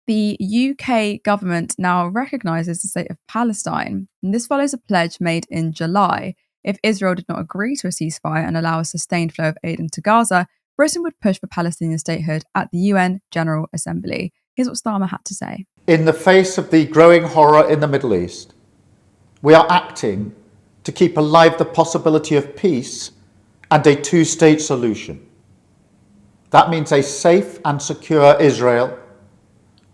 The UK government now recognises the state of Palestine, and this follows a pledge made in July. If Israel did not agree to a ceasefire and allow a sustained flow of aid into Gaza, Britain would push for Palestinian statehood at the UN General Assembly. Here's what Starmer had to say. In the face of the growing horror in the Middle East, we are acting to keep alive the possibility of peace and a two-state solution. That means a safe and secure Israel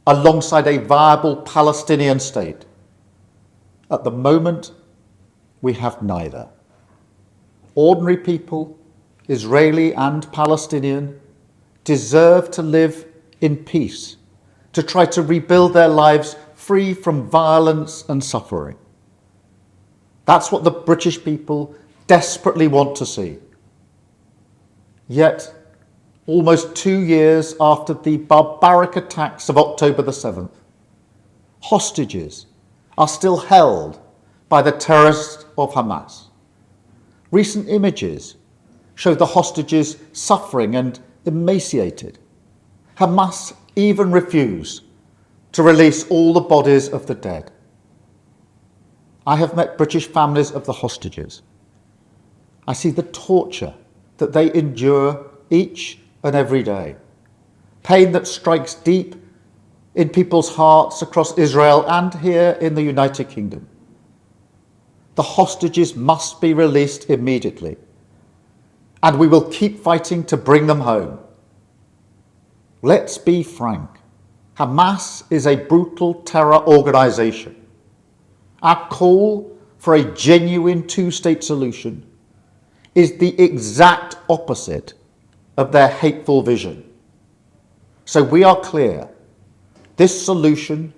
alongside a viable Palestinian state. At the moment, we have neither. Ordinary people, Israeli and Palestinian, deserve to live in peace, to try to rebuild their lives free from violence and suffering. That's what the British people desperately want to see. Yet, almost 2 years after the barbaric attacks of October the 7th, hostages are still held by the terrorists of Hamas. Recent images show the hostages suffering and emaciated. Hamas even refused to release all the bodies of the dead. I have met British families of the hostages. I see the torture that they endure each and every day. Pain that strikes deep in people's hearts across Israel and here in the United Kingdom. The hostages must be released immediately, and we will keep fighting to bring them home. Let's be frank. Hamas is a brutal terror organization. Our call for a genuine two-state solution is the exact opposite of their hateful vision. So we are clear, this solution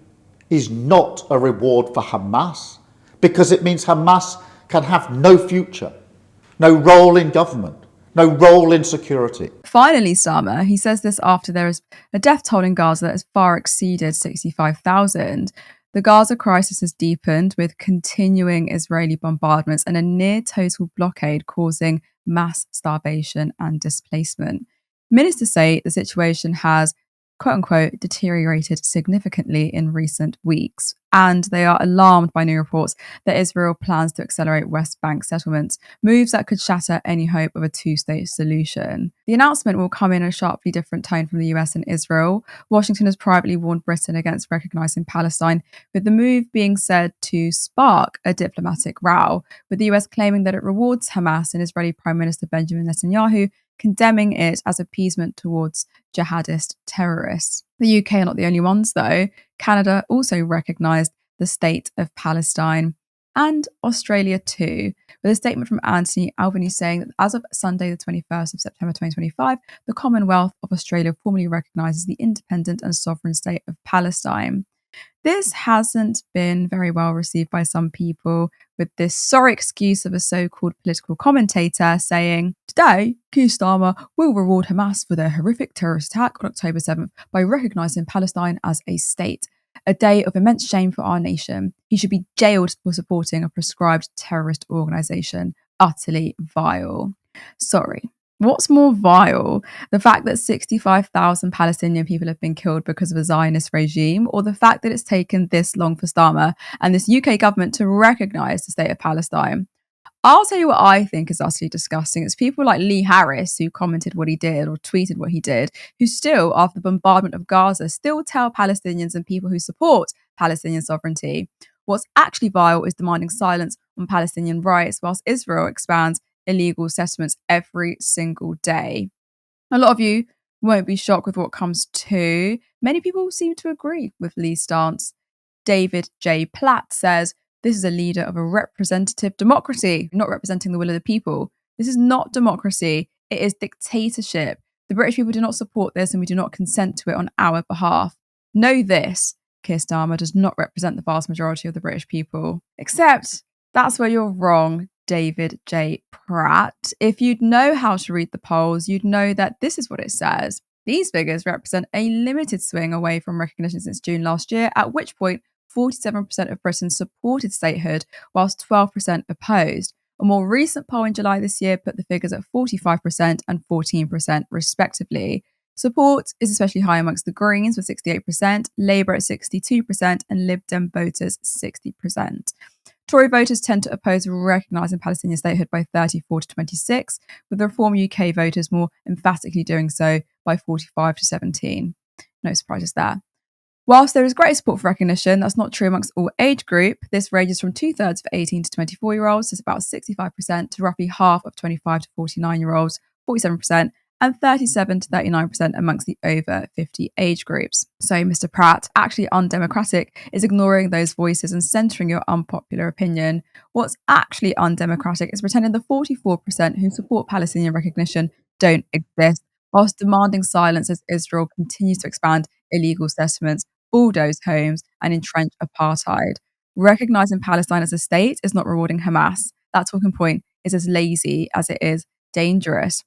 is not a reward for Hamas because it means Hamas can have no future, no role in government, no role in security. Finally, Starmer, he says this after there is a death toll in Gaza that has far exceeded 65,000. The Gaza crisis has deepened with continuing Israeli bombardments and a near-total blockade causing mass starvation and displacement. Ministers say the situation has, quote-unquote, deteriorated significantly in recent weeks, and they are alarmed by new reports that Israel plans to accelerate West Bank settlements, moves that could shatter any hope of a two-state solution. The announcement will come in a sharply different tone from the US and Israel. Washington has privately warned Britain against recognising Palestine, with the move being said to spark a diplomatic row, with the US claiming that it rewards Hamas and Israeli Prime Minister Benjamin Netanyahu condemning it as appeasement towards jihadist terrorists. The UK are not the only ones, though. Canada also recognised the state of Palestine, and Australia too, with a statement from Anthony Albanese saying that as of Sunday, the 21st of September 2025, the Commonwealth of Australia formally recognises the independent and sovereign state of Palestine. This hasn't been very well received by some people, with this sorry excuse of a so-called political commentator saying, "Today, Keir Starmer will reward Hamas for their horrific terrorist attack on October 7th by recognising Palestine as a state. A day of immense shame for our nation. He should be jailed for supporting a proscribed terrorist organisation. Utterly vile." Sorry. What's more vile? The fact that 65,000 Palestinian people have been killed because of a Zionist regime, or the fact that it's taken this long for Starmer and this UK government to recognise the state of Palestine? I'll tell you what I think is utterly disgusting. It's people like Lee Harris who commented what he did or tweeted what he did, who still, after the bombardment of Gaza, still tell Palestinians and people who support Palestinian sovereignty. What's actually vile is demanding silence on Palestinian rights whilst Israel expands illegal settlements every single day. A lot of you won't be shocked with what comes to. Many people seem to agree with Lee's stance. David J. Platt says, "This is a leader of a representative democracy, not representing the will of the people. This is not democracy, it is dictatorship. The British people do not support this and we do not consent to it on our behalf. Know this, Keir Starmer does not represent the vast majority of the British people." Except that's where you're wrong, David J. Pratt. If you'd know how to read the polls, you'd know that this is what it says. These figures represent a limited swing away from recognition since June last year, at which point 47% of Britons supported statehood, whilst 12% opposed. A more recent poll in July this year put the figures at 45% and 14% respectively. Support is especially high amongst the Greens with 68%, Labour at 62%, and Lib Dem voters 60%. Tory voters tend to oppose recognising Palestinian statehood by 34 to 26, with the Reform UK voters more emphatically doing so by 45 to 17. No surprises there. Whilst there is great support for recognition, that's not true amongst all age group. This ranges from two-thirds for 18 to 24-year-olds, so it's about 65%, to roughly half of 25 to 49-year-olds, 47%, and 37 to 39% amongst the over 50 age groups. So Mr. Pratt, actually undemocratic, is ignoring those voices and centering your unpopular opinion. What's actually undemocratic is pretending the 44% who support Palestinian recognition don't exist, whilst demanding silence as Israel continues to expand illegal settlements, bulldoze homes, and entrench apartheid. Recognizing Palestine as a state is not rewarding Hamas. That talking point is as lazy as it is dangerous.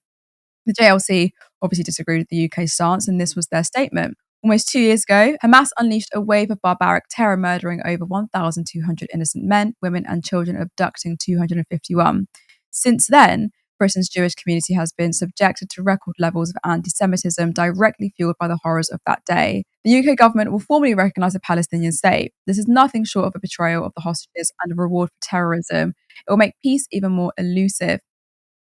The JLC obviously disagreed with the UK stance, and this was their statement. Almost 2 years ago, Hamas unleashed a wave of barbaric terror, murdering over 1,200 innocent men, women, and children, abducting 251. Since then, Britain's Jewish community has been subjected to record levels of anti Semitism directly fueled by the horrors of that day. The UK government will formally recognise a Palestinian state. This is nothing short of a betrayal of the hostages and a reward for terrorism. It will make peace even more elusive.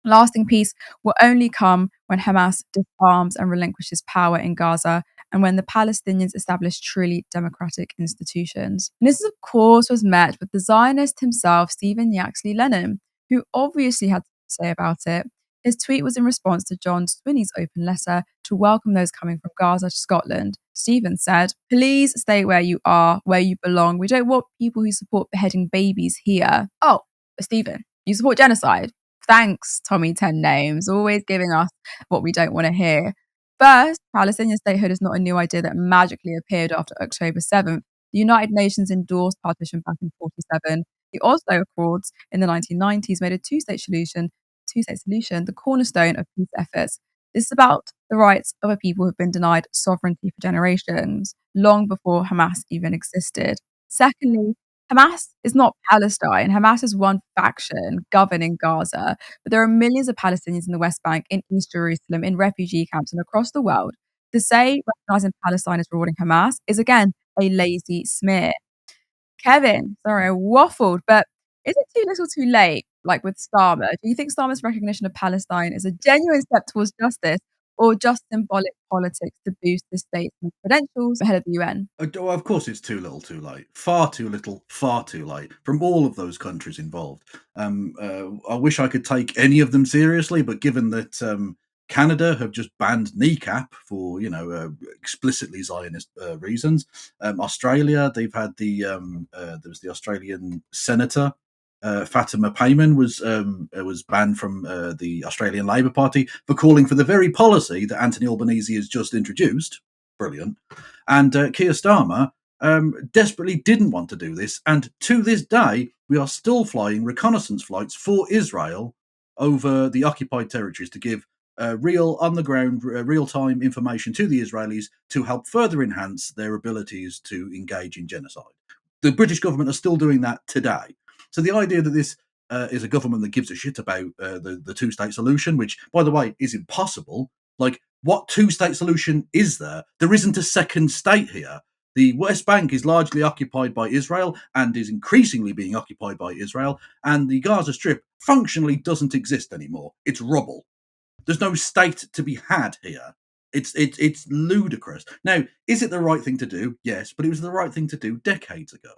Lasting peace will only come when Hamas disarms and relinquishes power in Gaza and when the Palestinians establish truly democratic institutions. And this, of course, was met with the Zionist himself, Stephen Yaxley Lennon, who obviously had to say about it. His tweet was in response to John Swinney's open letter to welcome those coming from Gaza to Scotland. Stephen said, "Please stay where you are, where you belong. We don't want people who support beheading babies here." Oh, but Stephen, you support genocide? Thanks, Tommy 10 Names, always giving us what we don't want to hear. First, Palestinian statehood is not a new idea that magically appeared after October 7th. The United Nations endorsed partition back in 47. The Oslo Accords in the 1990s made a two-state solution the cornerstone of peace efforts. This is about the rights of a people who've been denied sovereignty for generations, long before Hamas even existed. Secondly, Hamas is not Palestine. Hamas is one faction governing Gaza, but there are millions of Palestinians in the West Bank, in East Jerusalem, in refugee camps, and across the world. To say recognizing Palestine is rewarding Hamas is, again, a lazy smear. Kevin, sorry, I waffled, but is it too little too late, like with Starmer? Do you think Starmer's recognition of Palestine is a genuine step towards justice or just symbolic politics to boost the state's credentials ahead of the UN? Of course, it's too little, too late. Far too little, far too late from all of those countries involved. I wish I could take any of them seriously, but given that Canada have just banned kneecap for explicitly Zionist reasons, Australia they've had there was the Australian senator. Fatima Payman was banned from the Australian Labor Party for calling for the very policy that Anthony Albanese has just introduced. Brilliant. And Keir Starmer desperately didn't want to do this. And to this day, we are still flying reconnaissance flights for Israel over the occupied territories to give real, on the ground, real time information to the Israelis to help further enhance their abilities to engage in genocide. The British government are still doing that today. So the idea that this is a government that gives a shit about the two-state solution, which, by the way, is impossible. Like, what two-state solution is there? There isn't a second state here. The West Bank is largely occupied by Israel and is increasingly being occupied by Israel, and the Gaza Strip functionally doesn't exist anymore. It's rubble. There's no state to be had here. It's ludicrous. Now, is it the right thing to do? Yes, but it was the right thing to do decades ago.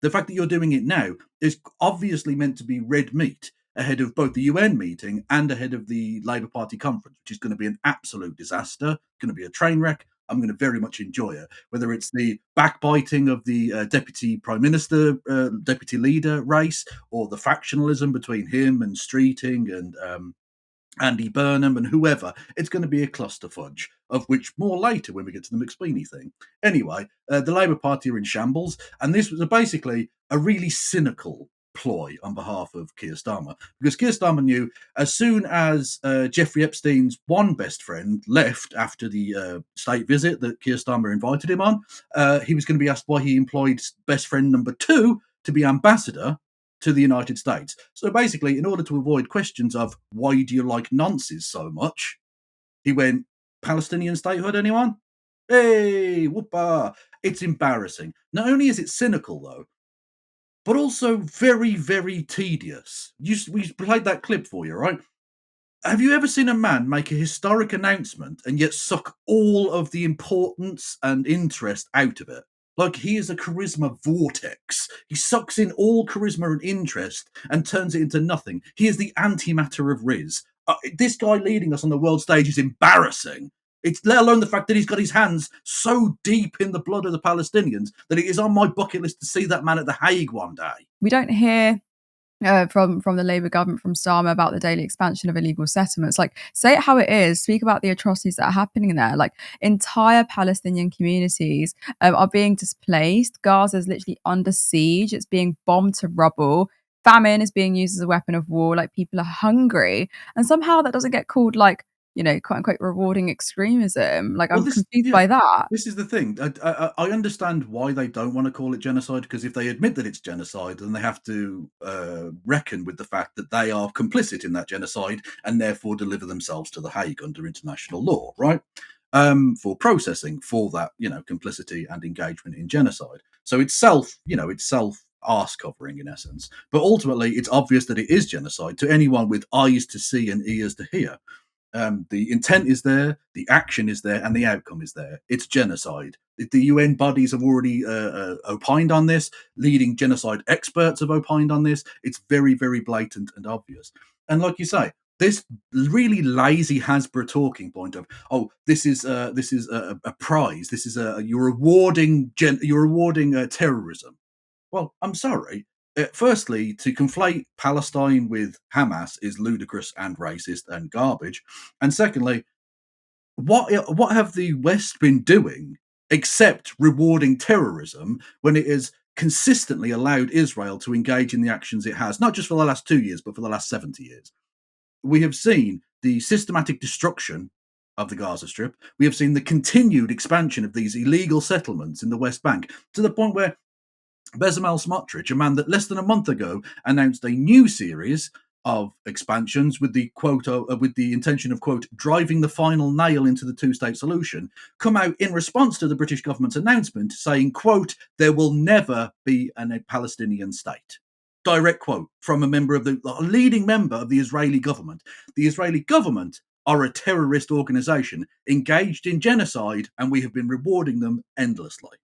The fact that you're doing it now is obviously meant to be red meat ahead of both the UN meeting and ahead of the Labour Party conference, which is going to be an absolute disaster, going to be a train wreck. I'm going to very much enjoy it, whether it's the backbiting of the deputy prime minister, deputy leader race, or the factionalism between him and Streeting and Andy Burnham and whoever. It's going to be a cluster fudge, of which more later when we get to the McSweeney thing. Anyway, the Labour Party are in shambles, and this was basically a really cynical ploy on behalf of Keir Starmer, because Keir Starmer knew as soon as Jeffrey Epstein's one best friend left after the state visit that Keir Starmer invited him on, he was going to be asked why he employed best friend number 2 to be ambassador to the United States. So basically, in order to avoid questions of why do you like nonces so much, he went, Palestinian statehood, anyone? Hey, whoopah. It's embarrassing. Not only is it cynical, though, but also very, very tedious. We played that clip for you, right? Have you ever seen a man make a historic announcement and yet suck all of the importance and interest out of it? Like he is a charisma vortex. He sucks in all charisma and interest and turns it into nothing. He is the antimatter of Riz. This guy leading us on the world stage is embarrassing. It's let alone the fact that he's got his hands so deep in the blood of the Palestinians that it is on my bucket list to see that man at The Hague one day. We don't hear from the Labour government, from Starmer, about the daily expansion of illegal settlements. Like, say it how it is. Speak about the atrocities that are happening there. Like, entire Palestinian communities are being displaced. Gaza is literally under siege. It's being bombed to rubble. Famine is being used as a weapon of war. Like, people are hungry, and somehow that doesn't get called, like, you know, quote unquote rewarding extremism. Like, Well, I'm confused by that. this is the thing. I understand why they don't want to call it genocide, because if they admit that it's genocide, then they have to reckon with the fact that they are complicit in that genocide and therefore deliver themselves to The Hague under international law, right? For processing for that, complicity and engagement in genocide. So it's self arse covering in essence. But ultimately, it's obvious that it is genocide to anyone with eyes to see and ears to hear. The intent is there, the action is there, and the outcome is there. It's genocide. The UN bodies have already opined on this. Leading genocide experts have opined on this. It's very, very blatant and obvious. And like you say, this really lazy Hasbro talking point of, oh, this is a prize. This is you're rewarding terrorism. Well, I'm sorry. Firstly, to conflate Palestine with Hamas is ludicrous and racist and garbage. And secondly, what have the West been doing except rewarding terrorism when it has consistently allowed Israel to engage in the actions it has, not just for the last 2 years, but for the last 70 years? We have seen the systematic destruction of the Gaza Strip. We have seen the continued expansion of these illegal settlements in the West Bank to the point where Bezalel Smotrich, a man that less than a month ago announced a new series of expansions with the with the intention of, quote, driving the final nail into the two-state solution, come out in response to the British government's announcement saying, quote, there will never be a Palestinian state. Direct quote from a leading member of the Israeli government. The Israeli government are a terrorist organization engaged in genocide, and we have been rewarding them endlessly.